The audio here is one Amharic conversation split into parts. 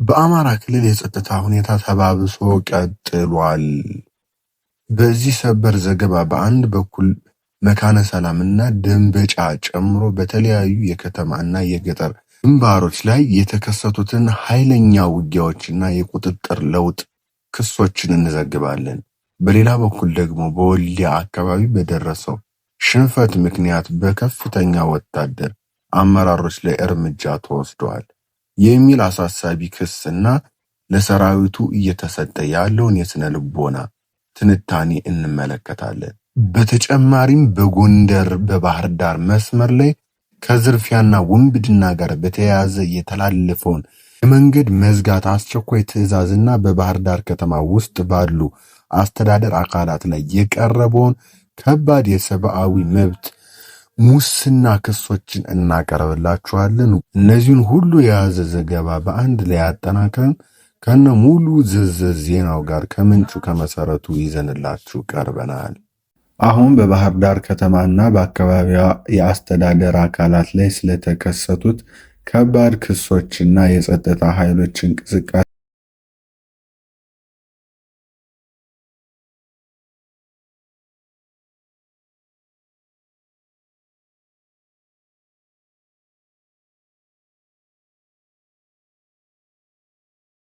በአማራ ክልል የጸጥታ ሁኔታ ተባብሶ ቀጥሏል። በዚህ ሰበር ዘገባ በአንድ በኩል መካነ ሰላምና ደንበጫ ጨምሮ በተለያዩ የከተማና የገጠር ግንባሮች ላይ የተከሰቱትን ኃይለኛ ውጊያዎችና የቁጥጥር ለውጥ ክሶችን እንዘግባለን። በሌላ በኩል ደግሞ በወልዲያ አካባቢ በደረሰው ሽንፈት ምክንያት በከፍተኛ ወታደር አመራሮች ላይ እርምጃ ተወስዷል የሚል አሳሳቢ ክስና ለሰራዊቱ እየተሰጠ ያለውን የስነ ልቦና ትንታኔ እንመለከታለን። በተጨማሪም በጎንደር በባህር ዳር መስመር ላይ ከዝርፊያና ውንብድና ጋር በተያያዘ የተላለፈውን የመንገድ መዝጋት አስቸኳይ ትዕዛዝና በባህር ዳር ከተማ ውስጥ ባሉ አስተዳደር አካላት ላይ የቀረበውን ከባድ የሰብአዊ መብት ሙስና ክሶችን እናቀርብላችኋለን። እነዚህን ሁሉ የያዘ ዘገባ በአንድ ላይ አጠናክረን ከነ ሙሉ ዝርዝር ዜናው ጋር ከምንጩ ከመሰረቱ ይዘንላችሁ ቀርበናል። አሁን በባህር ዳር ከተማና በአካባቢዋ የአስተዳደር አካላት ላይ ስለተከሰቱት ከባድ ክሶችና የጸጥታ ኃይሎች እንቅስቃሴ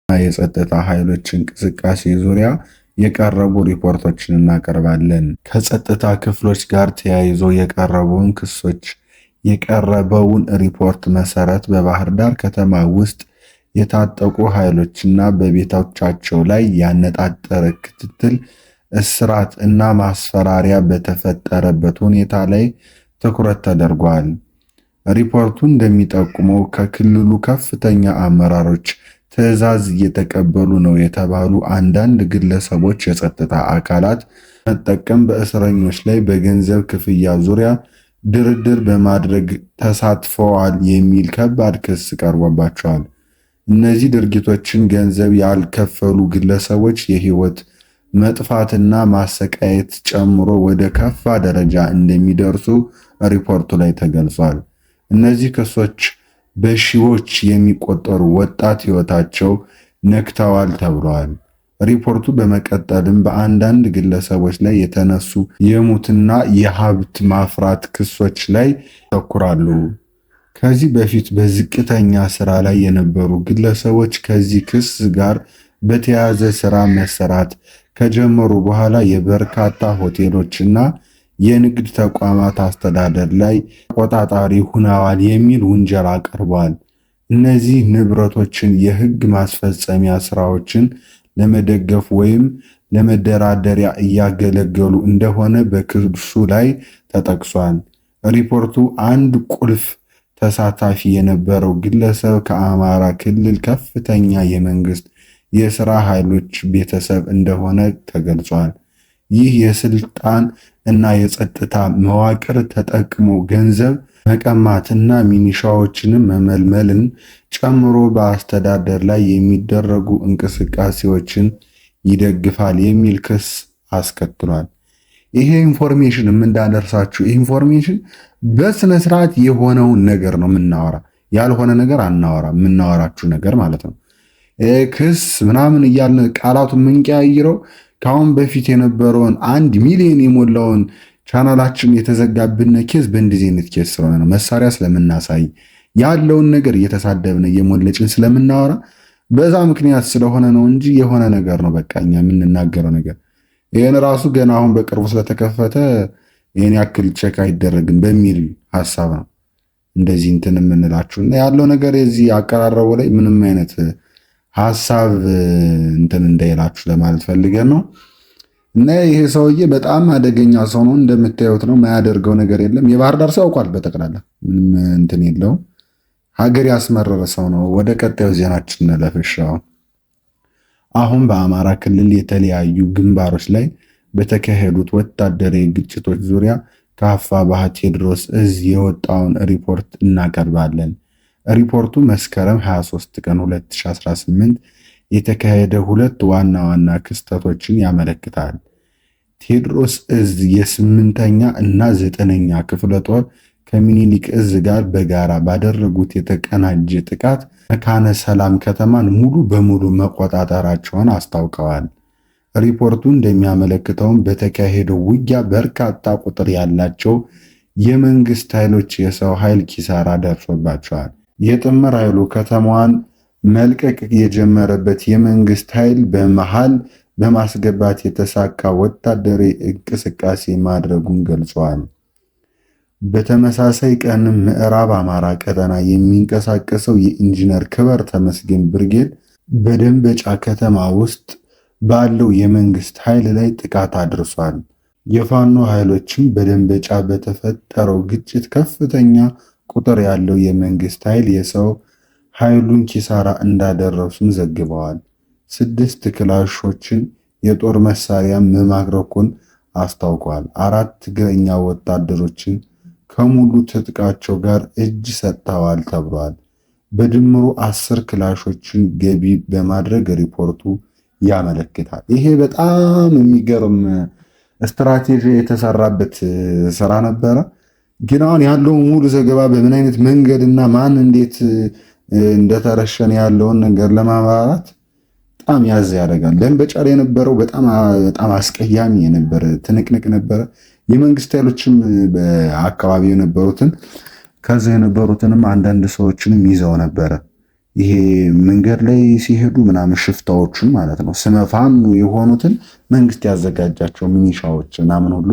የጸጥታ ኃይሎች እንቅስቃሴ ዙሪያ የቀረቡ ሪፖርቶችን እናቀርባለን። ከጸጥታ ክፍሎች ጋር ተያይዞ የቀረቡን ክሶች የቀረበውን ሪፖርት መሰረት በባህር ዳር ከተማ ውስጥ የታጠቁ ኃይሎችና በቤቶቻቸው ላይ ያነጣጠረ ክትትል፣ እስራት እና ማስፈራሪያ በተፈጠረበት ሁኔታ ላይ ትኩረት ተደርጓል። ሪፖርቱ እንደሚጠቁመው ከክልሉ ከፍተኛ አመራሮች ትዕዛዝ እየተቀበሉ ነው የተባሉ አንዳንድ ግለሰቦች የጸጥታ አካላት መጠቀም በእስረኞች ላይ በገንዘብ ክፍያ ዙሪያ ድርድር በማድረግ ተሳትፈዋል የሚል ከባድ ክስ ቀርቦባቸዋል። እነዚህ ድርጊቶችን ገንዘብ ያልከፈሉ ግለሰቦች የህይወት መጥፋትና ማሰቃየት ጨምሮ ወደ ከፋ ደረጃ እንደሚደርሱ ሪፖርቱ ላይ ተገልጿል። እነዚህ ክሶች በሺዎች የሚቆጠሩ ወጣት ህይወታቸው ነክተዋል ተብሏል። ሪፖርቱ በመቀጠልም በአንዳንድ ግለሰቦች ላይ የተነሱ የሙትና የሀብት ማፍራት ክሶች ላይ ያተኩራሉ። ከዚህ በፊት በዝቅተኛ ስራ ላይ የነበሩ ግለሰቦች ከዚህ ክስ ጋር በተያያዘ ስራ መሰራት ከጀመሩ በኋላ የበርካታ ሆቴሎችና የንግድ ተቋማት አስተዳደር ላይ ተቆጣጣሪ ሆነዋል የሚል ውንጀላ ቀርቧል። እነዚህ ንብረቶችን የህግ ማስፈጸሚያ ስራዎችን ለመደገፍ ወይም ለመደራደሪያ እያገለገሉ እንደሆነ በክሱ ላይ ተጠቅሷል። ሪፖርቱ አንድ ቁልፍ ተሳታፊ የነበረው ግለሰብ ከአማራ ክልል ከፍተኛ የመንግስት የሥራ ኃይሎች ቤተሰብ እንደሆነ ተገልጿል። ይህ የስልጣን እና የጸጥታ መዋቅር ተጠቅሞ ገንዘብ መቀማትና ሚኒሻዎችንም መመልመልን ጨምሮ በአስተዳደር ላይ የሚደረጉ እንቅስቃሴዎችን ይደግፋል የሚል ክስ አስከትሏል። ይሄ ኢንፎርሜሽን የምንዳደርሳችሁ ኢንፎርሜሽን በስነ ስርዓት የሆነውን ነገር ነው የምናወራ፣ ያልሆነ ነገር አናወራ። የምናወራችሁ ነገር ማለት ነው ክስ ምናምን እያልን ቃላቱን የምንቀያይረው ከአሁን በፊት የነበረውን 1 ሚሊዮን የሞላውን ቻናላችን የተዘጋብን ኬዝ በእንደዚህ አይነት ኬዝ ስለሆነ ነው። መሳሪያ ስለምናሳይ ያለውን ነገር እየተሳደብን እየሞለጭን ስለምናወራ በዛ ምክንያት ስለሆነ ነው እንጂ የሆነ ነገር ነው በቃ እኛ የምንናገረው ነገር። ይህን ራሱ ገና አሁን በቅርቡ ስለተከፈተ ይህን ያክል ቼክ አይደረግም በሚል ሐሳብ ነው እንደዚህ እንትን የምንላችሁ እና ያለው ነገር የዚህ አቀራረቡ ላይ ምንም አይነት ሐሳብ እንትን እንዳይላችሁ ለማለት ፈልገን ነው። እና ይሄ ሰውዬ በጣም አደገኛ ሰው ነው፣ እንደምታዩት ነው። ማያደርገው ነገር የለም። የባህር ዳር ሰው ያውቋል በጠቅላላ ምንም እንትን የለውም። ሀገር ያስመረረ ሰው ነው። ወደ ቀጣዩ ዜናችን እንለፍሽ። አሁን በአማራ ክልል የተለያዩ ግንባሮች ላይ በተካሄዱት ወታደራዊ ግጭቶች ዙሪያ ከአፋብኃ ቴዎድሮስ ዕዝ የወጣውን ሪፖርት እናቀርባለን። ሪፖርቱ መስከረም 23 ቀን 2018 የተካሄደ ሁለት ዋና ዋና ክስተቶችን ያመለክታል። ቴዎድሮስ ዕዝ የ8ኛ እና 9ኛ ክፍለ ጦር ከሚኒሊክ እዝ ጋር በጋራ ባደረጉት የተቀናጀ ጥቃት መካነ ሰላም ከተማን ሙሉ በሙሉ መቆጣጠራቸውን አስታውቀዋል። ሪፖርቱ እንደሚያመለክተውም በተካሄደው ውጊያ በርካታ ቁጥር ያላቸው የመንግስት ኃይሎች የሰው ኃይል ኪሳራ ደርሶባቸዋል። የጥምር ኃይሉ ከተማዋን መልቀቅ የጀመረበት የመንግስት ኃይል በመሃል በማስገባት የተሳካ ወታደራዊ እንቅስቃሴ ማድረጉን ገልጿል። በተመሳሳይ ቀንም ምዕራብ አማራ ቀጠና የሚንቀሳቀሰው የኢንጂነር ክበር ተመስገን ብርጌድ በደንበጫ ከተማ ውስጥ ባለው የመንግስት ኃይል ላይ ጥቃት አድርሷል። የፋኖ ኃይሎችም በደንበጫ በተፈጠረው ግጭት ከፍተኛ ቁጥር ያለው የመንግስት ኃይል የሰው ኃይሉን ኪሳራ እንዳደረሱም ዘግበዋል። 6 ክላሾችን የጦር መሳሪያ መማረኩን አስታውቋል። 4 እግረኛ ወታደሮችን ከሙሉ ትጥቃቸው ጋር እጅ ሰጥተዋል ተብሏል። በድምሩ 10 ክላሾችን ገቢ በማድረግ ሪፖርቱ ያመለክታል። ይሄ በጣም የሚገርም ስትራቴጂ የተሰራበት ስራ ነበረ። ግን አሁን ያለው ሙሉ ዘገባ በምን አይነት መንገድና ማን እንዴት እንደተረሸነ ያለውን ነገር ለማብራራት በጣም ያዝ ያደርጋል። ደንበጫ ላይ የነበረው በጣም አስቀያሚ የነበረ ትንቅንቅ ነበረ። የመንግስት ኃይሎችም በአካባቢው የነበሩትን ከዛ የነበሩትንም አንዳንድ ሰዎችንም ይዘው ነበረ። ይሄ መንገድ ላይ ሲሄዱ ምናምን ሽፍታዎቹን ማለት ነው ስመፋን የሆኑትን መንግስት ያዘጋጃቸው ሚኒሻዎች ምናምን ሁሉ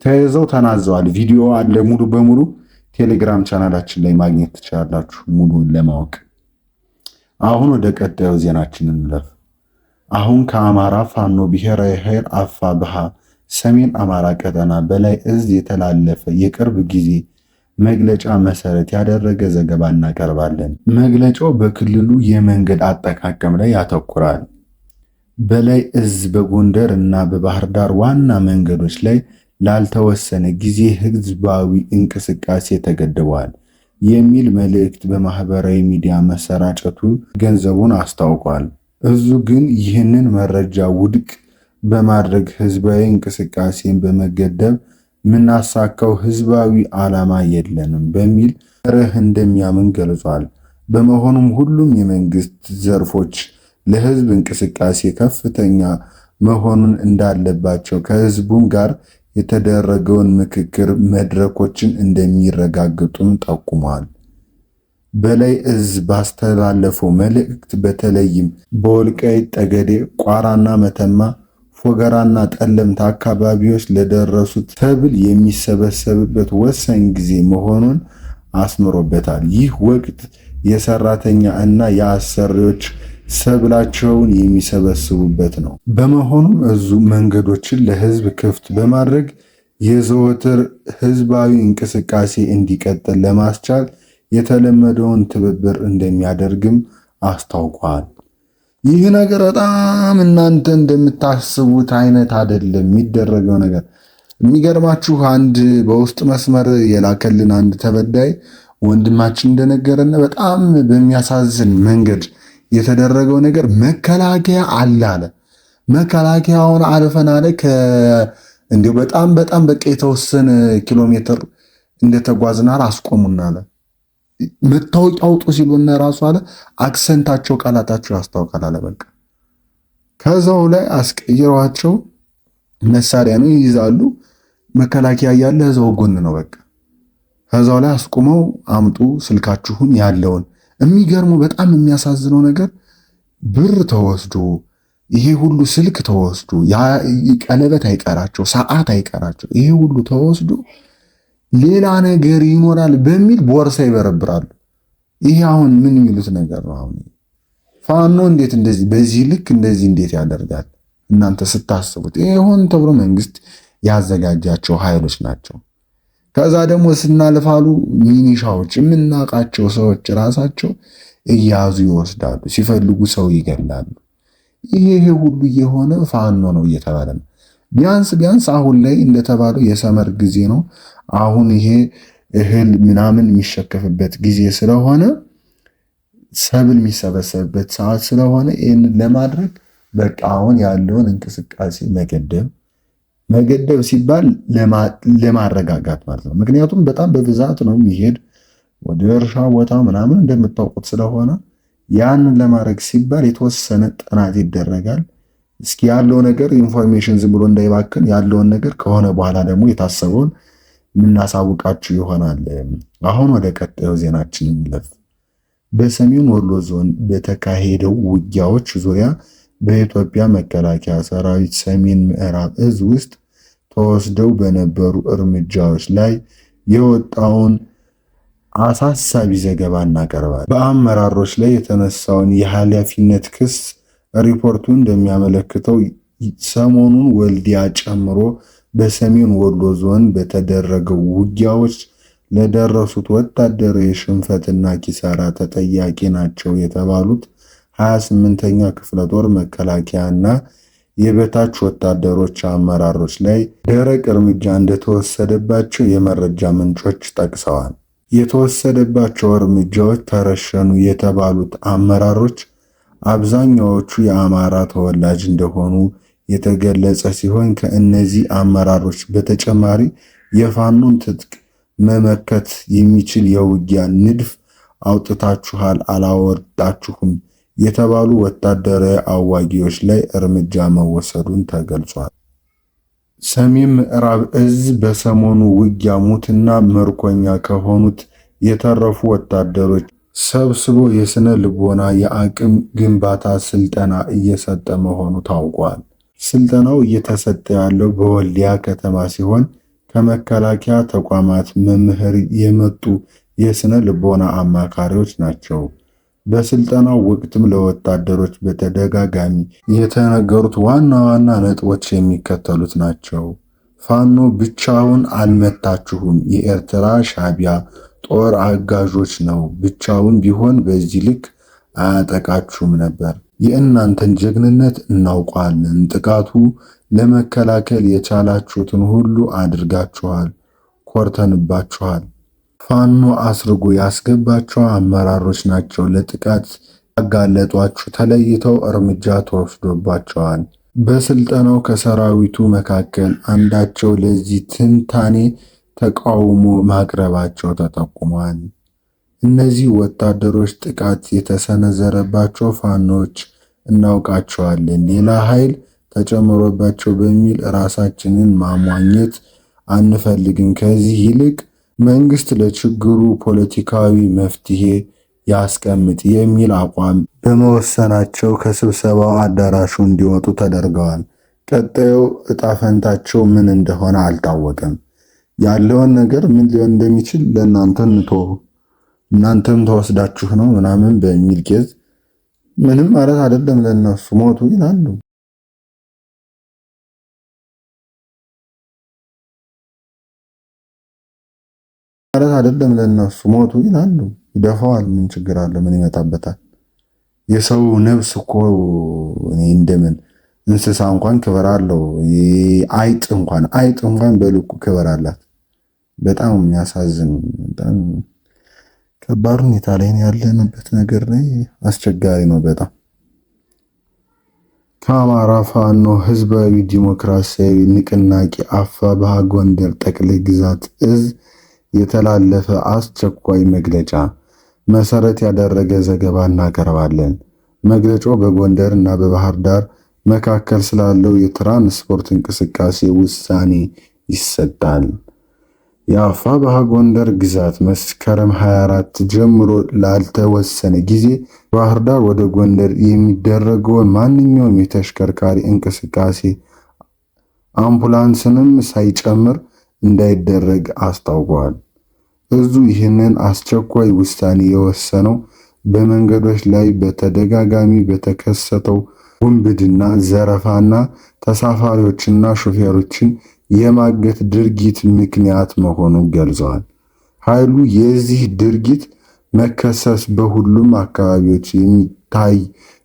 ተይዘው ተናዘዋል። ቪዲዮ አለ ሙሉ በሙሉ ቴሌግራም ቻናላችን ላይ ማግኘት ትችላላችሁ ሙሉን ለማወቅ። አሁን ወደ ቀጣዩ ዜናችን እንለፍ። አሁን ከአማራ ፋኖ ብሔራዊ ኃይል አፋብኃ ሰሜን አማራ ቀጠና በላይ እዝ የተላለፈ የቅርብ ጊዜ መግለጫ መሰረት ያደረገ ዘገባ እናቀርባለን። መግለጫው በክልሉ የመንገድ አጠቃቀም ላይ ያተኩራል። በላይ እዝ በጎንደር እና በባህር ዳር ዋና መንገዶች ላይ ላልተወሰነ ጊዜ ህዝባዊ እንቅስቃሴ ተገድቧል የሚል መልእክት በማህበራዊ ሚዲያ መሰራጨቱ ገንዘቡን አስታውቋል። እዙ ግን ይህንን መረጃ ውድቅ በማድረግ ህዝባዊ እንቅስቃሴን በመገደብ ምናሳካው ህዝባዊ ዓላማ የለንም በሚል መርህ እንደሚያምን ገልጿል። በመሆኑም ሁሉም የመንግስት ዘርፎች ለህዝብ እንቅስቃሴ ከፍተኛ መሆኑን እንዳለባቸው ከህዝቡም ጋር የተደረገውን ምክክር መድረኮችን እንደሚረጋግጡም ጠቁሟል። በላይ እዝ ባስተላለፈው መልእክት በተለይም በወልቃይት ጠገዴ፣ ቋራና መተማ፣ ፎገራና ጠለምት አካባቢዎች ለደረሱት ሰብል የሚሰበሰብበት ወሳኝ ጊዜ መሆኑን አስምሮበታል። ይህ ወቅት የሰራተኛ እና የአሰሪዎች ሰብላቸውን የሚሰበስቡበት ነው። በመሆኑም እዙ መንገዶችን ለህዝብ ክፍት በማድረግ የዘወትር ህዝባዊ እንቅስቃሴ እንዲቀጥል ለማስቻል የተለመደውን ትብብር እንደሚያደርግም አስታውቋል። ይህ ነገር በጣም እናንተ እንደምታስቡት አይነት አይደለም የሚደረገው ነገር። የሚገርማችሁ አንድ በውስጥ መስመር የላከልን አንድ ተበዳይ ወንድማችን እንደነገረን በጣም በሚያሳዝን መንገድ የተደረገው ነገር መከላከያ አለ። መከላከያውን አልፈን አለ እንዲሁ በጣም በቃ የተወሰነ ኪሎ ሜትር እንደተጓዝና አስቆሙና አለ መታወቂያ አውጡ ሲሉና ራሱ አለ አክሰንታቸው ቃላታቸው ያስታውቃል አለ። በቃ ከዛው ላይ አስቀይሯቸው መሳሪያ ነው ይይዛሉ። መከላከያ ያለ እዛው ጎን ነው። በቃ ከዛው ላይ አስቆመው አምጡ ስልካችሁን ያለውን። የሚገርሙ በጣም የሚያሳዝነው ነገር ብር ተወስዶ ይሄ ሁሉ ስልክ ተወስዶ ቀለበት አይቀራቸው ሰዓት አይቀራቸው ይሄ ሁሉ ተወስዶ ሌላ ነገር ይኖራል በሚል ቦርሳ ይበረብራሉ። ይሄ አሁን ምን የሚሉት ነገር ነው? አሁን ፋኖ እንዴት እንደዚህ በዚህ ልክ እንደዚህ እንዴት ያደርጋል? እናንተ ስታስቡት ይሄ ሆን ተብሎ መንግስት ያዘጋጃቸው ኃይሎች ናቸው። ከዛ ደግሞ ስናልፋሉ ሚኒሻዎች የምናውቃቸው ሰዎች ራሳቸው እያዙ ይወስዳሉ፣ ሲፈልጉ ሰው ይገላሉ። ይሄ ሁሉ የሆነ ፋኖ ነው እየተባለ ነው። ቢያንስ አሁን ላይ እንደተባለው የሰመር ጊዜ ነው። አሁን ይሄ እህል ምናምን የሚሸከፍበት ጊዜ ስለሆነ ሰብል የሚሰበሰብበት ሰዓት ስለሆነ ይህንን ለማድረግ በቃ አሁን ያለውን እንቅስቃሴ መገደብ መገደብ ሲባል ለማረጋጋት ማለት ነው። ምክንያቱም በጣም በብዛት ነው የሚሄድ ወደ እርሻ ቦታ ምናምን እንደምታውቁት ስለሆነ ያንን ለማድረግ ሲባል የተወሰነ ጥናት ይደረጋል። እስኪ ያለው ነገር ኢንፎርሜሽን ዝም ብሎ እንዳይባክን ያለውን ነገር ከሆነ በኋላ ደግሞ የታሰበውን የምናሳውቃችሁ ይሆናል። አሁን ወደ ቀጣዩ ዜናችን እንለፍ። በሰሜን ወሎ ዞን በተካሄደው ውጊያዎች ዙሪያ በኢትዮጵያ መከላከያ ሰራዊት ሰሜን ምዕራብ እዝ ውስጥ ተወስደው በነበሩ እርምጃዎች ላይ የወጣውን አሳሳቢ ዘገባ እናቀርባለን። በአመራሮች ላይ የተነሳውን የኃላፊነት ክስ ሪፖርቱ እንደሚያመለክተው ሰሞኑን ወልዲያ ጨምሮ በሰሜን ወሎ ዞን በተደረገው ውጊያዎች ለደረሱት ወታደራዊ ሽንፈትና ኪሳራ ተጠያቂ ናቸው የተባሉት 28ኛ ክፍለ ጦር መከላከያና የበታች ወታደሮች አመራሮች ላይ ደረቅ እርምጃ እንደተወሰደባቸው የመረጃ ምንጮች ጠቅሰዋል። የተወሰደባቸው እርምጃዎች ተረሸኑ የተባሉት አመራሮች አብዛኛዎቹ የአማራ ተወላጅ እንደሆኑ የተገለጸ ሲሆን ከእነዚህ አመራሮች በተጨማሪ የፋኖን ትጥቅ መመከት የሚችል የውጊያ ንድፍ አውጥታችኋል አላወጣችሁም የተባሉ ወታደራዊ አዋጊዎች ላይ እርምጃ መወሰዱን ተገልጿል። ሰሜን ምዕራብ እዝ በሰሞኑ ውጊያ ሙትና ምርኮኛ ከሆኑት የተረፉ ወታደሮች ሰብስቦ የስነ ልቦና የአቅም ግንባታ ስልጠና እየሰጠ መሆኑ ታውቋል። ስልጠናው እየተሰጠ ያለው በወልዲያ ከተማ ሲሆን ከመከላከያ ተቋማት መምህር የመጡ የስነ ልቦና አማካሪዎች ናቸው። በስልጠናው ወቅትም ለወታደሮች በተደጋጋሚ የተነገሩት ዋና ዋና ነጥቦች የሚከተሉት ናቸው። ፋኖ ብቻውን አልመታችሁም፣ የኤርትራ ሻዕቢያ ጦር አጋዦች ነው። ብቻውን ቢሆን በዚህ ልክ አያጠቃችሁም ነበር። የእናንተን ጀግንነት እናውቃለን። ጥቃቱ ለመከላከል የቻላችሁትን ሁሉ አድርጋችኋል፣ ኮርተንባችኋል። ፋኖ አስርጎ ያስገባቸው አመራሮች ናቸው ለጥቃት ያጋለጧችሁ፣ ተለይተው እርምጃ ተወስዶባቸዋል። በስልጠናው ከሰራዊቱ መካከል አንዳቸው ለዚህ ትንታኔ ተቃውሞ ማቅረባቸው ተጠቁሟል። እነዚህ ወታደሮች ጥቃት የተሰነዘረባቸው ፋኖች እናውቃቸዋለን፣ ሌላ ኃይል ተጨምሮባቸው በሚል ራሳችንን ማሟኘት አንፈልግም። ከዚህ ይልቅ መንግስት ለችግሩ ፖለቲካዊ መፍትሄ ያስቀምጥ የሚል አቋም በመወሰናቸው ከስብሰባው አዳራሹ እንዲወጡ ተደርገዋል። ቀጣዩ ዕጣ ፈንታቸው ምን እንደሆነ አልታወቀም። ያለውን ነገር ምን ሊሆን እንደሚችል ለእናንተ እንተው፣ እናንተም ተወስዳችሁ ነው ምናምን በሚል ኬዝ ምንም ማለት አይደለም። ለነሱ ሞቱ ይላሉ። ማለት አይደለም ለነሱ ሞቱ ይላሉ። ይደፋዋል። ምን ችግር አለ? ምን ይመጣበታል? የሰው ነፍስ እኮ እኔ እንደምን እንስሳ እንኳን ክብር አለው። አይጥ እንኳን በልኩ ክብር አላት። በጣም የሚያሳዝን በጣም ከባድ ሁኔታ ላይ ያለንበት ነገር ላይ አስቸጋሪ ነው በጣም። ከአማራ ፋኖ ህዝባዊ ዲሞክራሲያዊ ንቅናቄ አፋብኃ ጎንደር ጠቅላይ ግዛት እዝ የተላለፈ አስቸኳይ መግለጫ መሰረት ያደረገ ዘገባ እናቀርባለን። መግለጫው በጎንደር እና በባህር ዳር መካከል ስላለው የትራንስፖርት እንቅስቃሴ ውሳኔ ይሰጣል። የአፋብኃ ጎንደር ግዛት መስከረም 24 ጀምሮ ላልተወሰነ ጊዜ ባህር ዳር ወደ ጎንደር የሚደረገውን ማንኛውም የተሽከርካሪ እንቅስቃሴ አምቡላንስንም ሳይጨምር እንዳይደረግ አስታውቋል። እዙ ይህንን አስቸኳይ ውሳኔ የወሰነው በመንገዶች ላይ በተደጋጋሚ በተከሰተው ውንብድና፣ ዘረፋና ተሳፋሪዎችና ሾፌሮችን የማገት ድርጊት ምክንያት መሆኑን ገልጸዋል። ኃይሉ የዚህ ድርጊት መከሰስ በሁሉም አካባቢዎች የሚታይ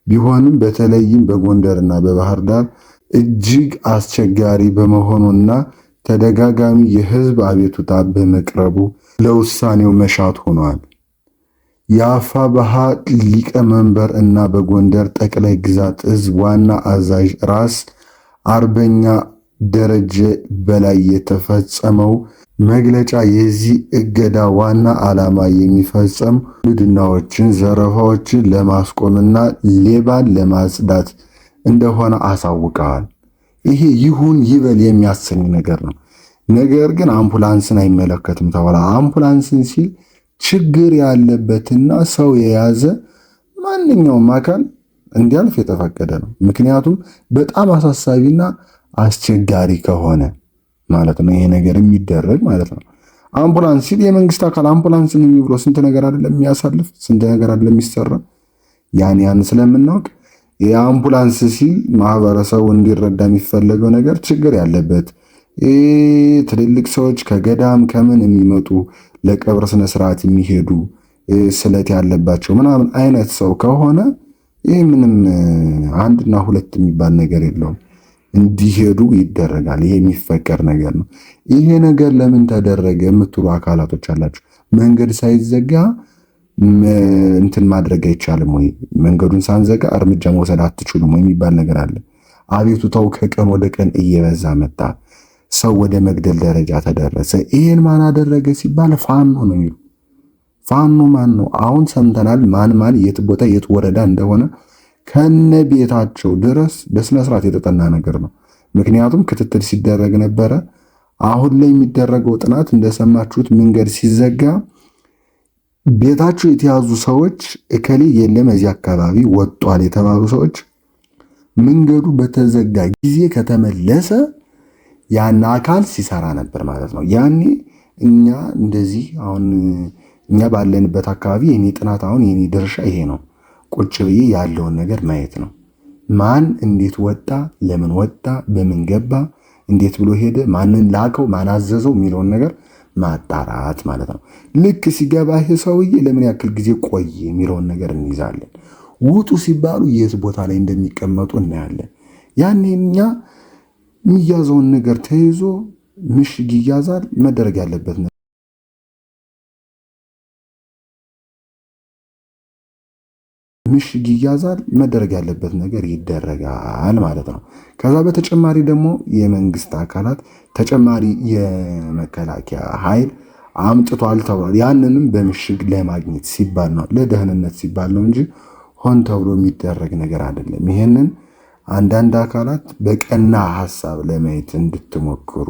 ቢሆንም በተለይም በጎንደርና በባህር ዳር እጅግ አስቸጋሪ በመሆኑና ተደጋጋሚ የህዝብ አቤቱታ በመቅረቡ ለውሳኔው መሻት ሆኗል። የአፋብኃ ሊቀመንበር እና በጎንደር ጠቅላይ ግዛት እዝ ዋና አዛዥ ራስ አርበኛ ደረጀ በላይ የተፈጸመው መግለጫ የዚህ እገዳ ዋና ዓላማ የሚፈጸም ውድድናዎችን፣ ዘረፋዎችን ለማስቆምና ሌባን ለማጽዳት እንደሆነ አሳውቀዋል። ይሄ ይሁን ይበል የሚያሰኝ ነገር ነው። ነገር ግን አምቡላንስን አይመለከትም ተብሏል። አምቡላንስን ሲል ችግር ያለበትና ሰው የያዘ ማንኛውም አካል እንዲያልፍ የተፈቀደ ነው። ምክንያቱም በጣም አሳሳቢና አስቸጋሪ ከሆነ ማለት ነው ይሄ ነገር የሚደረግ ማለት ነው። አምቡላንስ ሲል የመንግስት አካል አምቡላንስን የሚብሎ ስንት ነገር አይደለም የሚያሳልፍ፣ ስንት ነገር አይደለም የሚሰራ። ያን ስለምናውቅ የአምቡላንስ ሲል ማህበረሰቡ እንዲረዳ የሚፈለገው ነገር ችግር ያለበት ትልልቅ ሰዎች ከገዳም ከምን የሚመጡ ለቀብር ስነስርዓት የሚሄዱ ስለት ያለባቸው ምናምን አይነት ሰው ከሆነ ይህ ምንም አንድና ሁለት የሚባል ነገር የለውም። እንዲሄዱ ይደረጋል። ይሄ የሚፈቀድ ነገር ነው። ይሄ ነገር ለምን ተደረገ የምትሉ አካላቶች አላችሁ። መንገድ ሳይዘጋ እንትን ማድረግ አይቻልም ወይ? መንገዱን ሳንዘጋ እርምጃ መውሰድ አትችሉም ወይ የሚባል ነገር አለ። አቤቱታው ከቀን ወደ ቀን እየበዛ መጣ። ሰው ወደ መግደል ደረጃ ተደረሰ። ይሄን ማን አደረገ ሲባል ፋኖ ነው የሚሉ። ፋኖ ማን ነው? አሁን ሰምተናል። ማን የት ቦታ የት ወረዳ እንደሆነ ከነ ቤታቸው ድረስ በስነ ስርዓት የተጠና ነገር ነው። ምክንያቱም ክትትል ሲደረግ ነበረ። አሁን ላይ የሚደረገው ጥናት እንደሰማችሁት መንገድ ሲዘጋ ቤታቸው የተያዙ ሰዎች እከሌ የለም እዚህ አካባቢ ወጧል የተባሉ ሰዎች መንገዱ በተዘጋ ጊዜ ከተመለሰ ያን አካል ሲሰራ ነበር ማለት ነው። ያኔ እኛ እንደዚህ አሁን እኛ ባለንበት አካባቢ የኔ ጥናት አሁን የኔ ድርሻ ይሄ ነው። ቁጭ ብዬ ያለውን ነገር ማየት ነው። ማን እንዴት ወጣ፣ ለምን ወጣ፣ በምን ገባ፣ እንዴት ብሎ ሄደ፣ ማንን ላከው፣ ማን አዘዘው የሚለውን ነገር ማጣራት ማለት ነው። ልክ ሲገባ ይሄ ሰውዬ ለምን ያክል ጊዜ ቆየ የሚለውን ነገር እንይዛለን። ውጡ ሲባሉ የት ቦታ ላይ እንደሚቀመጡ እናያለን። ያኔ እኛ የሚያዘውን ነገር ተይዞ ምሽግ ይያዛል። መደረግ ያለበት ምሽግ ይያዛል። መደረግ ያለበት ነገር ይደረጋል ማለት ነው። ከዛ በተጨማሪ ደግሞ የመንግስት አካላት ተጨማሪ የመከላከያ ኃይል አምጥቷል ተብሏል። ያንንም በምሽግ ለማግኘት ሲባል ነው፣ ለደህንነት ሲባል ነው እንጂ ሆን ተብሎ የሚደረግ ነገር አይደለም። ይሄንን አንዳንድ አካላት በቀና ሐሳብ ለማየት እንድትሞክሩ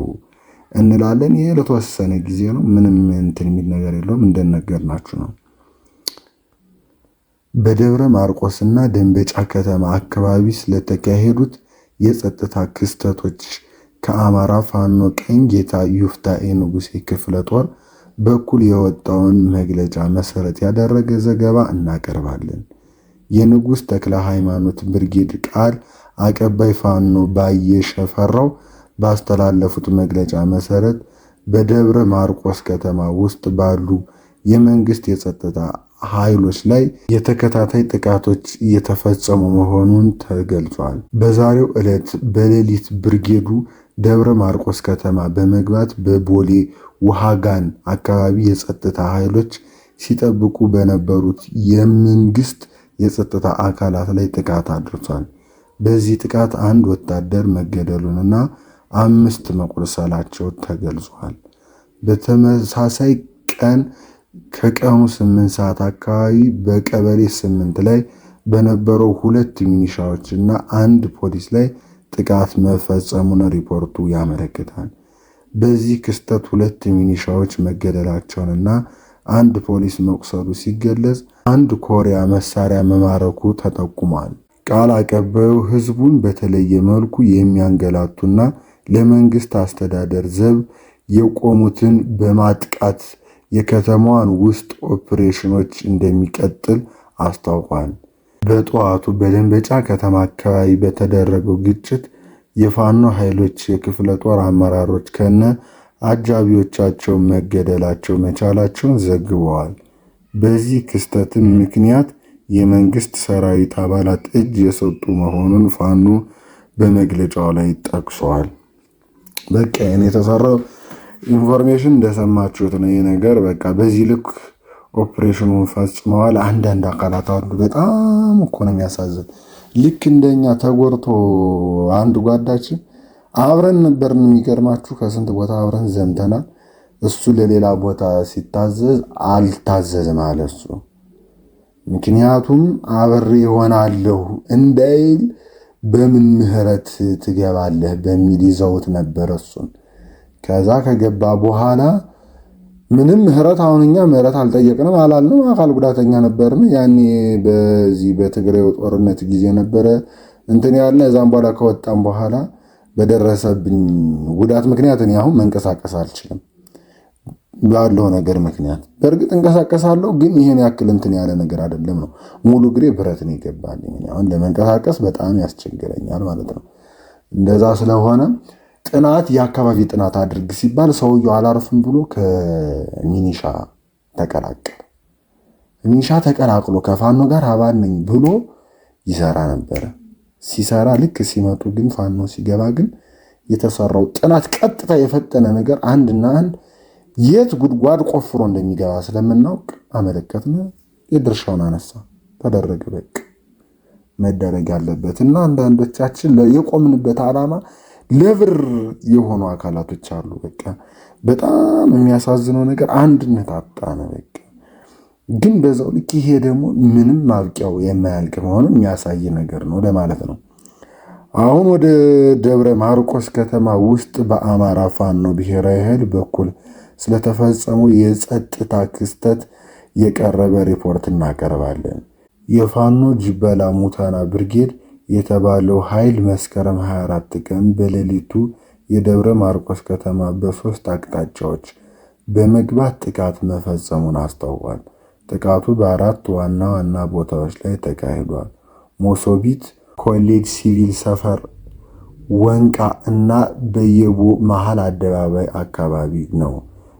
እንላለን። ይሄ ለተወሰነ ጊዜ ነው። ምንም እንትን የሚል ነገር የለውም። እንደነገርናችሁ ነው። በደብረ ማርቆስና ደንበጫ ከተማ አካባቢ ስለተካሄዱት የጸጥታ ክስተቶች ከአማራ ፋኖ ቀኝ ጌታ ዩፍታኤ ንጉሴ ክፍለ ጦር በኩል የወጣውን መግለጫ መሰረት ያደረገ ዘገባ እናቀርባለን። የንጉሥ ተክለ ሃይማኖት ብርጌድ ቃል አቀባይ ፋኖ ባየ ሸፈራው ባስተላለፉት መግለጫ መሰረት በደብረ ማርቆስ ከተማ ውስጥ ባሉ የመንግስት የጸጥታ ኃይሎች ላይ የተከታታይ ጥቃቶች እየተፈጸሙ መሆኑን ተገልጿል። በዛሬው ዕለት በሌሊት ብርጌዱ ደብረ ማርቆስ ከተማ በመግባት በቦሌ ውሃጋን አካባቢ የጸጥታ ኃይሎች ሲጠብቁ በነበሩት የመንግስት የጸጥታ አካላት ላይ ጥቃት አድርሷል። በዚህ ጥቃት አንድ ወታደር መገደሉንና 5 መቁሰላቸው ተገልጿል። በተመሳሳይ ቀን ከቀኑ 8 ሰዓት አካባቢ በቀበሌ 8 ላይ በነበረው 2 ሚኒሻዎች እና 1 ፖሊስ ላይ ጥቃት መፈጸሙን ሪፖርቱ ያመለክታል። በዚህ ክስተት 2 ሚኒሻዎች መገደላቸውንና 1 ፖሊስ መቁሰሉ ሲገለጽ 1 ኮሪያ መሳሪያ መማረኩ ተጠቁሟል። ቃል አቀባዩ ህዝቡን በተለየ መልኩ የሚያንገላቱና ለመንግስት አስተዳደር ዘብ የቆሙትን በማጥቃት የከተማዋን ውስጥ ኦፕሬሽኖች እንደሚቀጥል አስታውቋል። በጠዋቱ በደንበጫ ከተማ አካባቢ በተደረገው ግጭት የፋኖ ኃይሎች የክፍለ ጦር አመራሮች ከነ አጃቢዎቻቸው መገደላቸው መቻላቸውን ዘግበዋል። በዚህ ክስተትም ምክንያት የመንግስት ሰራዊት አባላት እጅ የሰጡ መሆኑን ፋኖ በመግለጫው ላይ ጠቅሷል። በቃ የተሰራው ኢንፎርሜሽን እንደሰማችሁት ነው። ይህ ነገር በቃ በዚህ ልክ ኦፕሬሽኑን ፈጽመዋል። አንዳንድ አካላት አሉ። በጣም እኮ ነው የሚያሳዝን። ልክ እንደኛ ተጎርቶ አንድ ጓዳችን አብረን ነበርን። የሚገርማችሁ ከስንት ቦታ አብረን ዘምተናል። እሱ ለሌላ ቦታ ሲታዘዝ አልታዘዝም አለ እሱ። ምክንያቱም አብሬ ይሆናለሁ እንዳይል በምን ምህረት ትገባለህ በሚል ይዘውት ነበር እሱን። ከዛ ከገባ በኋላ ምንም ምህረት አሁን እኛ ምህረት አልጠየቅንም አላልንም። አካል ጉዳተኛ ነበርን ያኔ በዚህ በትግራይ ጦርነት ጊዜ ነበረ እንትን ያለ። እዛም በኋላ ከወጣም በኋላ በደረሰብኝ ጉዳት ምክንያት እኔ አሁን መንቀሳቀስ አልችልም ባለው ነገር ምክንያት። በእርግጥ እንቀሳቀሳለሁ ግን ይሄን ያክል እንትን ያለ ነገር አይደለም ነው። ሙሉ እግሬ ብረት ነው ይገባልኝ። አሁን ለመንቀሳቀስ በጣም ያስቸግረኛል ማለት ነው። እንደዛ ስለሆነ ጥናት የአካባቢ ጥናት አድርግ ሲባል ሰውየው አላርፍም ብሎ ከሚኒሻ ተቀላቀለ። ሚኒሻ ተቀላቅሎ ከፋኖ ጋር አባል ነኝ ብሎ ይሰራ ነበረ። ሲሰራ ልክ ሲመጡ ግን ፋኖ ሲገባ ግን የተሰራው ጥናት ቀጥታ የፈጠነ ነገር አንድና አንድ የት ጉድጓድ ቆፍሮ እንደሚገባ ስለምናውቅ አመለከትን። የድርሻውን አነሳ፣ ተደረገ። በቃ መደረግ ያለበት እና አንዳንዶቻችን የቆምንበት ዓላማ ለብር የሆኑ አካላቶች አሉ። በቃ በጣም የሚያሳዝነው ነገር አንድነት አጣነ። በቃ ግን በዛው ልክ ይሄ ደግሞ ምንም ማብቂያው የማያልቅ መሆኑን የሚያሳይ ነገር ነው ለማለት ነው። አሁን ወደ ደብረ ማርቆስ ከተማ ውስጥ በአማራ ፋኖ ብሔራዊ ኃይል በኩል ስለተፈጸሙ የጸጥታ ክስተት የቀረበ ሪፖርት እናቀርባለን። የፋኖ ጅበላ ሙታና ብርጌድ የተባለው ኃይል መስከረም 24 ቀን በሌሊቱ የደብረ ማርቆስ ከተማ በ3 አቅጣጫዎች በመግባት ጥቃት መፈጸሙን አስታውቋል። ጥቃቱ በ4 ዋና ዋና ቦታዎች ላይ ተካሂዷል። ሞሶቢት ኮሌጅ፣ ሲቪል ሰፈር፣ ወንቃ እና በየቦ መሃል አደባባይ አካባቢ ነው።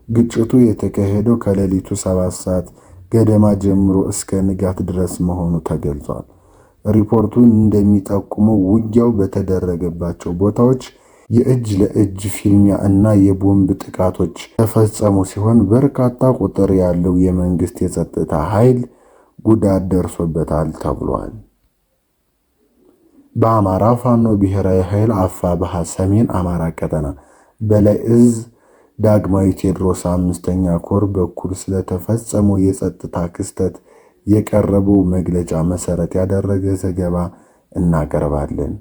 ግጭቱ የተካሄደው ከሌሊቱ 7 ሰዓት ገደማ ጀምሮ እስከ ንጋት ድረስ መሆኑ ተገልጿል። ሪፖርቱ እንደሚጠቁመው ውጊያው በተደረገባቸው ቦታዎች የእጅ ለእጅ ፊልሚያ እና የቦምብ ጥቃቶች ተፈጸሙ ሲሆን በርካታ ቁጥር ያለው የመንግስት የጸጥታ ኃይል ጉዳት ደርሶበታል ተብሏል። በአማራ ፋኖ ብሔራዊ ኃይል አፋብኃ ሰሜን አማራ ቀጠና በላይ እዝ ዳግማዊ ቴዎድሮስ 5ኛ ኮር በኩል ስለተፈጸመው የጸጥታ ክስተት የቀረበው መግለጫ መሰረት ያደረገ ዘገባ እናቀርባለን።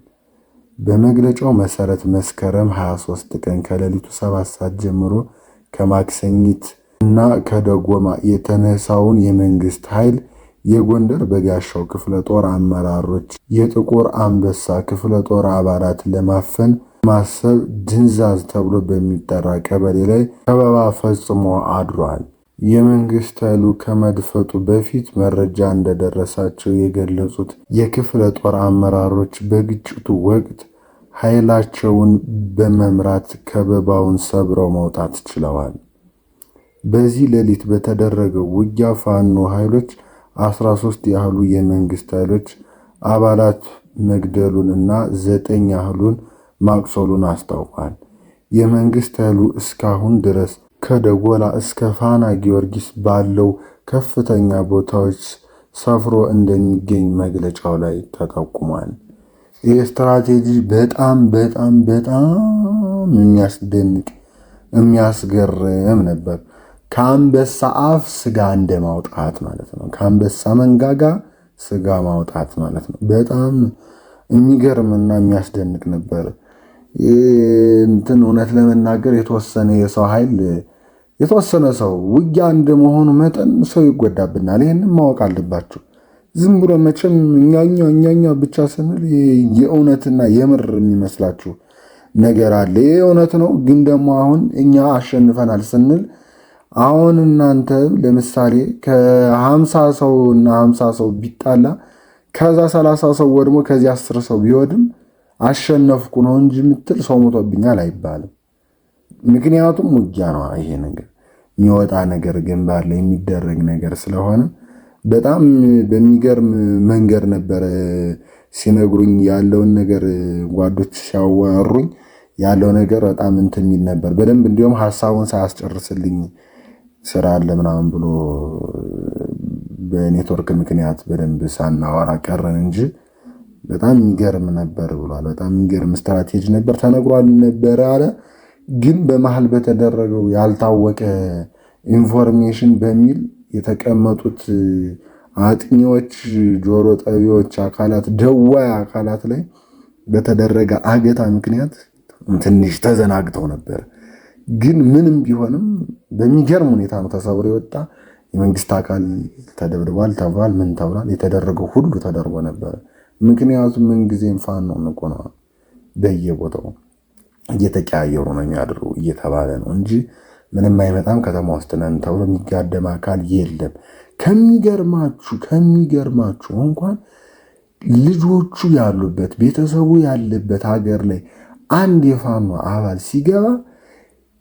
በመግለጫው መሰረት መስከረም 23 ቀን ከሌሊቱ 7 ሰዓት ጀምሮ ከማክሰኝት እና ከደጎማ የተነሳውን የመንግስት ኃይል የጎንደር በጋሻው ክፍለ ጦር አመራሮች የጥቁር አንበሳ ክፍለ ጦር አባላት ለማፈን ማሰብ ድንዛዝ ተብሎ በሚጠራ ቀበሌ ላይ ከበባ ፈጽሞ አድሯል። የመንግስት ኃይሉ ከመድፈጡ በፊት መረጃ እንደደረሳቸው የገለጹት የክፍለ ጦር አመራሮች በግጭቱ ወቅት ኃይላቸውን በመምራት ከበባውን ሰብረው መውጣት ችለዋል። በዚህ ሌሊት በተደረገው ውጊያ ፋኖ ኃይሎች 13 ያህሉ የመንግስት ኃይሎች አባላት መግደሉን እና 9 ያህሉን ማቁሰሉን አስታውቋል። የመንግስት ኃይሉ እስካሁን ድረስ ከደጎላ እስከ ፋና ጊዮርጊስ ባለው ከፍተኛ ቦታዎች ሰፍሮ እንደሚገኝ መግለጫው ላይ ተጠቁሟል። ይህ ስትራቴጂ በጣም በጣም በጣም የሚያስደንቅ የሚያስገርም ነበር። ከአንበሳ አፍ ስጋ እንደማውጣት ማለት ነው። ከአንበሳ መንጋጋ ስጋ ማውጣት ማለት ነው። በጣም የሚገርምና የሚያስደንቅ ነበር። እንትን እውነት ለመናገር የተወሰነ የሰው ኃይል የተወሰነ ሰው ውጊያ እንደመሆኑ መጠን ሰው ይጎዳብናል። ይህንን ማወቅ አለባችሁ። ዝም ብሎ መቼም እኛኛ ብቻ ስንል የእውነትና የምር የሚመስላችሁ ነገር አለ። ይህ እውነት ነው። ግን ደግሞ አሁን እኛ አሸንፈናል ስንል አሁን እናንተ ለምሳሌ ከ50 ሰው እና 50 ሰው ቢጣላ ከዛ 30 ሰው ወድሞ ከዚህ 10 ሰው ቢወድም አሸነፍኩ ነው እንጂ የምትል ሰው ሞቶብኛል አይባልም። ምክንያቱም ውጊያ ነው። ይሄ ነገር የሚወጣ ነገር ግንባር ላይ የሚደረግ ነገር ስለሆነ በጣም በሚገርም መንገድ ነበረ ሲነግሩኝ ያለውን ነገር ጓዶች ሲያወሩኝ ያለው ነገር በጣም እንትን የሚል ነበር። በደንብ እንዲሁም ሐሳቡን ሳያስጨርስልኝ ስራ አለ ምናምን ብሎ በኔትወርክ ምክንያት በደንብ ሳናወራ ቀረን እንጂ በጣም የሚገርም ነበር ብሏል። በጣም የሚገርም ስትራቴጂ ነበር ተነግሯል ነበር አለ። ግን በመሀል በተደረገው ያልታወቀ ኢንፎርሜሽን በሚል የተቀመጡት አጥኚዎች፣ ጆሮ ጠቢዎች አካላት፣ ደዋይ አካላት ላይ በተደረገ አገታ ምክንያት ትንሽ ተዘናግተው ነበር። ግን ምንም ቢሆንም በሚገርም ሁኔታ ነው ተሰብሮ የወጣ። የመንግስት አካል ተደብድቧል ተብሏል። ምን ተብሏል? የተደረገው ሁሉ ተደርጎ ነበር። ምክንያቱም ምንጊዜም ፋኖ ንቁ ነው፣ በየቦታው እየተቀያየሩ ነው የሚያድሩ እየተባለ ነው እንጂ ምንም አይመጣም ከተማ ውስጥ ነን ተብሎ የሚጋደም አካል የለም። ከሚገርማችሁ እንኳን ልጆቹ ያሉበት ቤተሰቡ ያለበት ሀገር ላይ አንድ የፋኖ አባል ሲገባ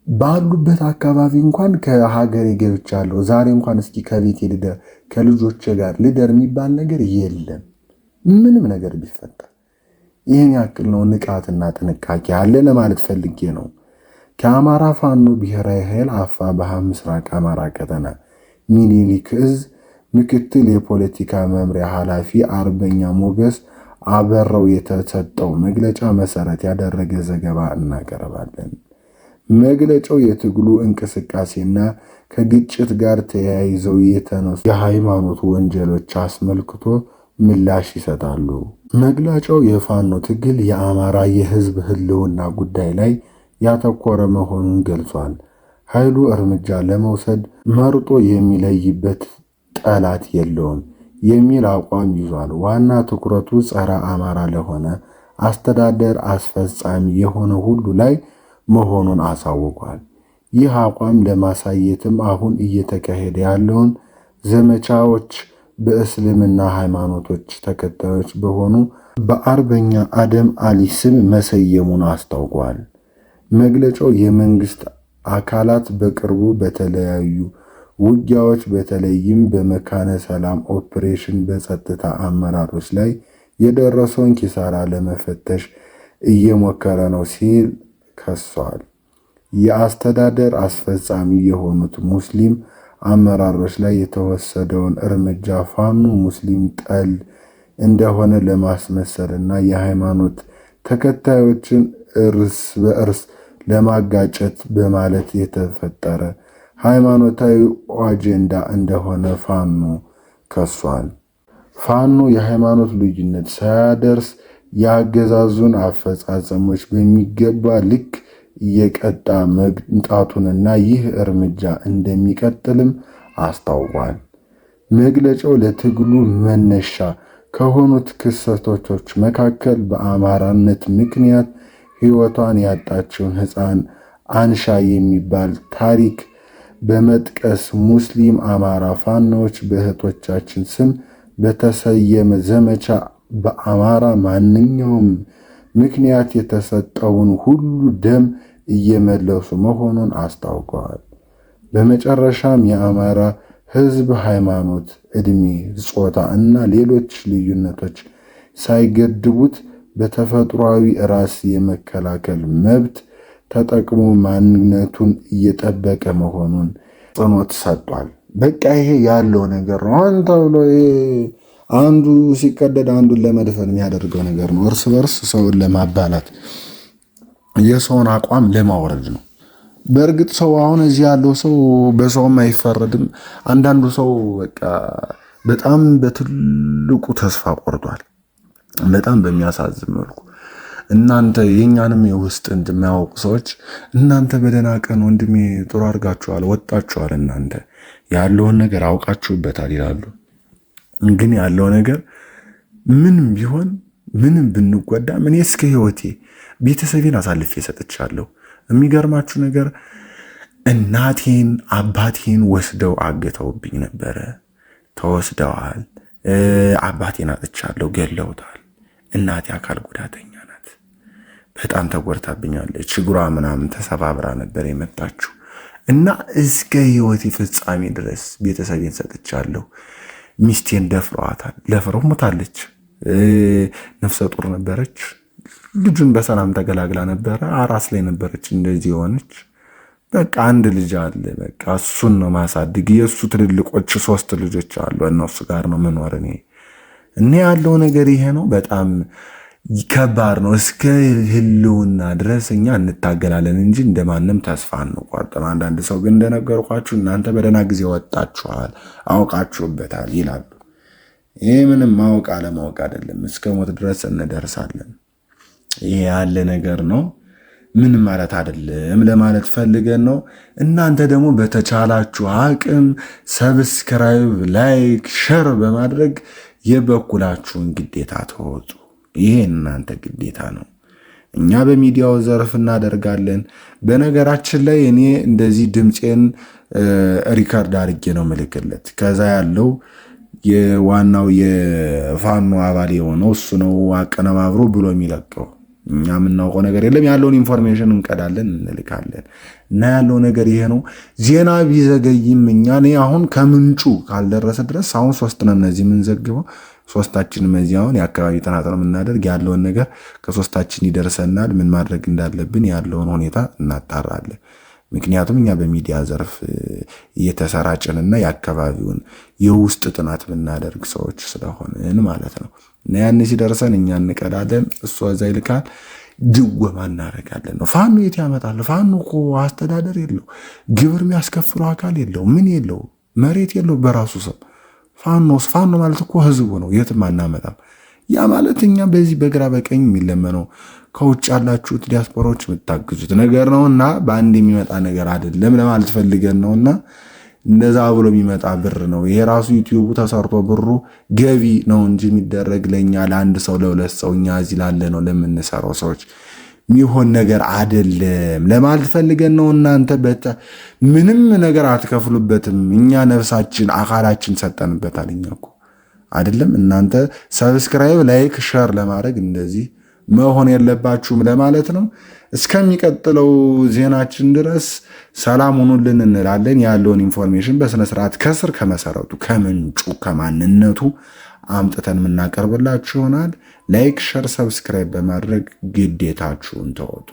ባሉበት አካባቢ እንኳን ከሀገሬ ገብቻለሁ ዛሬ እንኳን እስኪ ከቤቴ ልደር ከልጆቼ ጋር ልደር የሚባል ነገር የለም። ምንም ነገር ቢፈጠር ይህን ያክል ነው ንቃትና ጥንቃቄ አለ ለማለት ፈልጌ ነው። ከአማራ ፋኖ ብሔራዊ ኃይል አፋብኃ ምስራቅ አማራ ቀጠና ሚኒሊክ ዕዝ ምክትል የፖለቲካ መምሪያ ኃላፊ አርበኛ ሞገስ አበራው የተሰጠው መግለጫ መሰረት ያደረገ ዘገባ እናቀርባለን። መግለጫው የትግሉ እንቅስቃሴና ከግጭት ጋር ተያይዘው የተነሱ የሃይማኖት ወንጀሎች አስመልክቶ ምላሽ ይሰጣሉ። መግለጫው የፋኖ ትግል የአማራ የህዝብ ህልውና ጉዳይ ላይ ያተኮረ መሆኑን ገልጿል። ኃይሉ እርምጃ ለመውሰድ መርጦ የሚለይበት ጠላት የለውም የሚል አቋም ይዟል። ዋና ትኩረቱ ጸረ አማራ ለሆነ አስተዳደር አስፈጻሚ የሆነ ሁሉ ላይ መሆኑን አሳውቋል። ይህ አቋም ለማሳየትም አሁን እየተካሄደ ያለውን ዘመቻዎች በእስልምና ሃይማኖቶች ተከታዮች በሆኑ በአርበኛ አደም አሊ ስም መሰየሙን አስታውቋል። መግለጫው የመንግስት አካላት በቅርቡ በተለያዩ ውጊያዎች በተለይም በመካነ ሰላም ኦፕሬሽን በጸጥታ አመራሮች ላይ የደረሰውን ኪሳራ ለመፈተሽ እየሞከረ ነው ሲል ከሷል። የአስተዳደር አስፈጻሚ የሆኑት ሙስሊም አመራሮች ላይ የተወሰደውን እርምጃ ፋኖ ሙስሊም ጠል እንደሆነ ለማስመሰልና የሃይማኖት ተከታዮችን እርስ በእርስ ለማጋጨት በማለት የተፈጠረ ሃይማኖታዊ አጀንዳ እንደሆነ ፋኖ ከሷል። ፋኖ የሃይማኖት ልዩነት ሳያደርስ የአገዛዙን አፈጻጸሞች በሚገባ ልክ እየቀጣ መምጣቱንና ይህ እርምጃ እንደሚቀጥልም አስታውቋል። መግለጫው ለትግሉ መነሻ ከሆኑት ክስተቶች መካከል በአማራነት ምክንያት ሕይወቷን ያጣችውን ሕፃን አንሻ የሚባል ታሪክ በመጥቀስ ሙስሊም አማራ ፋኖዎች በእህቶቻችን ስም በተሰየመ ዘመቻ በአማራ ማንኛውም ምክንያት የተሰጠውን ሁሉ ደም እየመለሱ መሆኑን አስታውቀዋል። በመጨረሻም የአማራ ሕዝብ ሃይማኖት፣ ዕድሜ፣ ጾታ እና ሌሎች ልዩነቶች ሳይገድቡት በተፈጥሯዊ ራስ የመከላከል መብት ተጠቅሞ ማንነቱን እየጠበቀ መሆኑን ጽኖት ሰጥቷል። በቃ ይሄ ያለው ነገር ነው። አንተ ብሎ አንዱ ሲቀደድ አንዱን ለመድፈን የሚያደርገው ነገር ነው። እርስ በርስ ሰውን ለማባላት የሰውን አቋም ለማውረድ ነው። በእርግጥ ሰው አሁን እዚህ ያለው ሰው በሰውም አይፈረድም። አንዳንዱ ሰው በቃ በጣም በትልቁ ተስፋ ቆርጧል። በጣም በሚያሳዝን መልኩ እናንተ የኛንም የውስጥ እንደማያውቁ ሰዎች እናንተ በደህና ቀን ወንድሜ ጥሩ አድርጋችኋል፣ ወጣችኋል፣ እናንተ ያለውን ነገር አውቃችሁበታል ይላሉ። ግን ያለው ነገር ምንም ቢሆን ምንም ብንጎዳ እኔ እስከ ህይወቴ ቤተሰቤን አሳልፌ ሰጥቻለሁ። የሚገርማችሁ ነገር እናቴን አባቴን ወስደው አገተውብኝ ነበረ። ተወስደዋል። አባቴን አጥቻለሁ፣ ገለውታል። እናቴ አካል ጉዳተኛ ናት። በጣም ተጎድታብኛለች። እግሯ ምናምን ተሰባብራ ነበር የመጣችው እና እስከ ህይወቴ ፍጻሜ ድረስ ቤተሰቤን ሰጥቻለሁ። ሚስቴን ደፍረዋታል። ለፍረው ሞታለች። ነፍሰ ጡር ነበረች። ልጁን በሰላም ተገላግላ ነበረ። አራስ ላይ ነበረች። እንደዚህ የሆነች በቃ አንድ ልጅ አለ። በቃ እሱን ነው ማሳድግ። የእሱ ትልልቆች 3 ልጆች አሉ። እነሱ ጋር ነው መኖር እኔ እና ያለው ነገር ይሄ ነው። በጣም ከባድ ነው። እስከ ህልውና ድረስ እኛ እንታገላለን እንጂ እንደማንም ተስፋ አንቆርጥም። አንዳንድ ሰው ግን እንደነገርኳችሁ እናንተ በደህና ጊዜ ወጣችኋል፣ አውቃችሁበታል ይላሉ። ይህ ምንም ማወቅ አለማወቅ አይደለም። እስከ ሞት ድረስ እንደርሳለን። ይሄ ያለ ነገር ነው። ምን ማለት አይደለም ለማለት ፈልገን ነው። እናንተ ደግሞ በተቻላችሁ አቅም ሰብስክራይብ፣ ላይክ፣ ሸር በማድረግ የበኩላችሁን ግዴታ ተወጡ። ይሄ እናንተ ግዴታ ነው። እኛ በሚዲያው ዘርፍ እናደርጋለን። በነገራችን ላይ እኔ እንደዚህ ድምፄን ሪከርድ አድርጌ ነው ምልክለት። ከዛ ያለው የዋናው የፋኖ አባል የሆነው እሱ ነው አቀነባብሮ ብሎ የሚለቀው። እኛ የምናውቀው ነገር የለም። ያለውን ኢንፎርሜሽን እንቀዳለን እንልካለን። እና ያለው ነገር ይሄ ነው። ዜና ቢዘገይም እኛ አሁን ከምንጩ ካልደረሰ ድረስ አሁን 3 ነን እነዚህ የምንዘግበው። 3ታችንም እዚህ አሁን የአካባቢ ጥናት ነው የምናደርግ። ያለውን ነገር ከ3ታችን ይደርሰናል። ምን ማድረግ እንዳለብን ያለውን ሁኔታ እናጣራለን። ምክንያቱም እኛ በሚዲያ ዘርፍ እየተሰራጨንና የአካባቢውን የውስጥ ጥናት የምናደርግ ሰዎች ስለሆንን ማለት ነው። እና ያን ሲደርሰን እኛ እንቀዳለን፣ እሱ እዛ ይልካል፣ ድወማ እናደርጋለን ነው። ፋኖ የት ያመጣል? ፋኖ እኮ አስተዳደር የለው፣ ግብር የሚያስከፍለው አካል የለው፣ ምን የለው፣ መሬት የለው በራሱ ስም። ፋኖ ማለት እኮ ህዝቡ ነው፣ የትም አናመጣም። ያ ማለት እኛ በዚህ በግራ በቀኝ የሚለመነው ከውጭ ያላችሁት ዲያስፖራዎች የምታግዙት ነገር ነውና በአንድ የሚመጣ ነገር አይደለም ለማለት ፈልገን ነውና እንደዛ ብሎ የሚመጣ ብር ነው። ይሄ ራሱ ዩቲዩቡ ተሰርቶ ብሩ ገቢ ነው እንጂ የሚደረግ ለኛ ለአንድ ሰው ለሁለት ሰው እኛ እዚህ ላለ ነው ለምንሰራው ሰዎች የሚሆን ነገር አይደለም ለማለት ፈልገን ነው። እናንተ ምንም ነገር አትከፍሉበትም። እኛ ነፍሳችን አካላችን ሰጠንበታል። እኛ እኮ አይደለም እናንተ ሰብስክራይብ፣ ላይክ፣ ሸር ለማድረግ እንደዚህ መሆን የለባችሁም ለማለት ነው። እስከሚቀጥለው ዜናችን ድረስ ሰላም ሁኑልን እንላለን። ያለውን ኢንፎርሜሽን በስነ ስርዓት ከስር ከመሰረቱ ከምንጩ ከማንነቱ አምጥተን የምናቀርብላችሁ ይሆናል። ላይክ፣ ሸር፣ ሰብስክራይብ በማድረግ ግዴታችሁን ተወጡ።